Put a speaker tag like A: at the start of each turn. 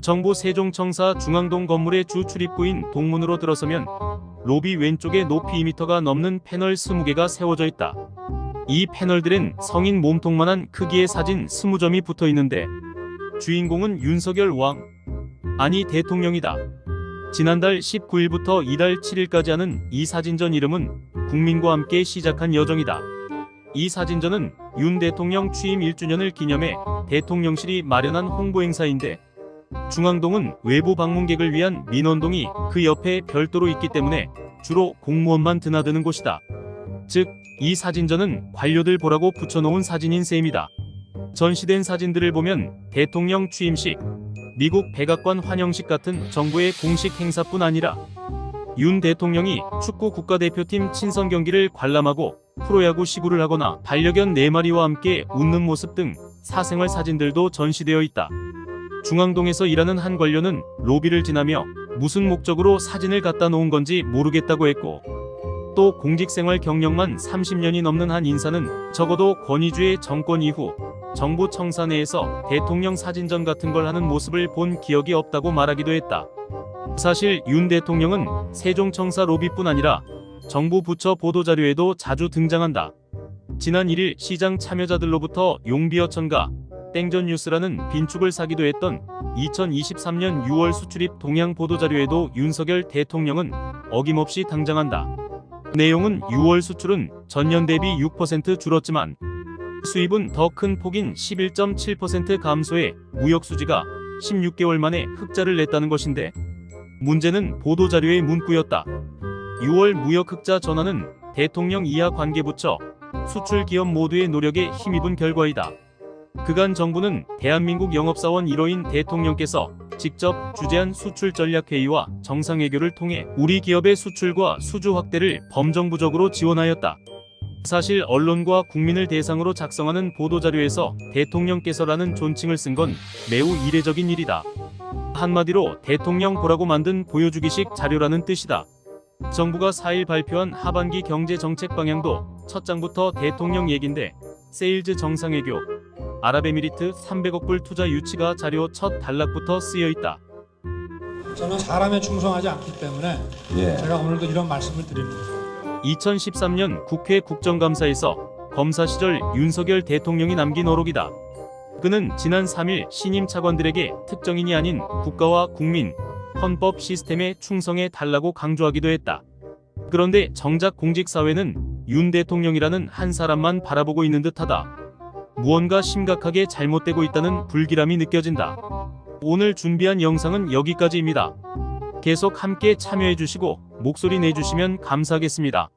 A: 정부 세종청사 중앙동 건물의 주 출입구인 동문으로 들어서면 로비 왼쪽에 높이 2m가 넘는 패널 20개가 세워져 있다. 이 패널들엔 성인 몸통만한 크기의 사진 20점이 붙어 있는데 주인공은 윤석열 아니 대통령이다. 지난달 19일부터 이달 7일까지 하는 이 사진전 이름은 국민과 함께 시작한 여정이다. 이 사진전은 윤 대통령 취임 1주년을 기념해 대통령실이 마련한 홍보 행사인데 중앙동은 외부 방문객을 위한 민원동이 그 옆에 별도로 있기 때문에 주로 공무원만 드나드는 곳이다. 즉, 이 사진전은 관료들 보라고 붙여놓은 사진인 셈이다. 전시된 사진들을 보면 대통령 취임식, 미국 백악관 환영식 같은 정부의 공식 행사뿐 아니라 윤 대통령이 축구 국가대표팀 친선 경기를 관람하고 프로야구 시구를 하거나 반려견 4마리와 함께 웃는 모습 등 사생활 사진들도 전시되어 있다. 중앙동에서 일하는 한 관료는 로비를 지나며 무슨 목적으로 사진을 갖다 놓은 건지 모르겠다고 했고, 또 공직생활 경력만 30년이 넘는 한 인사는 적어도 권위주의 정권 이후 정부 청사 내에서 대통령 사진전 같은 걸 하는 모습을 본 기억이 없다고 말하기도 했다. 사실 윤 대통령은 세종청사 로비뿐 아니라 정부 부처 보도자료에도 자주 등장한다. 지난 1일 시장 참여자들로부터 용비어천가 땡전뉴스라는 빈축을 사기도 했던 2023년 6월 수출입 동향 보도자료에도 윤석열 대통령은 어김없이 등장한다. 내용은 6월 수출은 전년 대비 6% 줄었지만 수입은 더 큰 폭인 11.7% 감소해 무역수지가 16개월 만에 흑자를 냈다는 것인데, 문제는 보도자료의 문구였다. 6월 무역 흑자 전환은 대통령 이하 관계부처, 수출 기업 모두의 노력에 힘입은 결과이다. 그간 정부는 대한민국 영업사원 1호인 대통령께서 직접 주재한 수출전략회의와 정상외교를 통해 우리 기업의 수출과 수주 확대를 범정부적으로 지원하였다. 사실 언론과 국민을 대상으로 작성하는 보도자료에서 대통령께서라는 존칭을 쓴 건 매우 이례적인 일이다. 한마디로 대통령 보라고 만든 보여주기식 자료라는 뜻이다. 정부가 4일 발표한 하반기 경제정책 방향도 첫 장부터 대통령 얘긴데, 세일즈 정상외교, 아랍에미리트 300억 불 투자 유치가 자료 첫 단락부터 쓰여있다.
B: 저는 사람에 충성하지 않기 때문에 제가 오늘도 이런 말씀을 드립니다.
A: 2013년 국회 국정감사에서 검사 시절 윤석열 대통령이 남긴 어록이다. 그는 지난 3일 신임 차관들에게 특정인이 아닌 국가와 국민, 헌법 시스템에 충성해 달라고 강조하기도 했다. 그런데 정작 공직사회는 윤 대통령이라는 한 사람만 바라보고 있는 듯하다. 무언가 심각하게 잘못되고 있다는 불길함이 느껴진다. 오늘 준비한 영상은 여기까지입니다. 계속 함께 참여해주시고 목소리 내주시면 감사하겠습니다.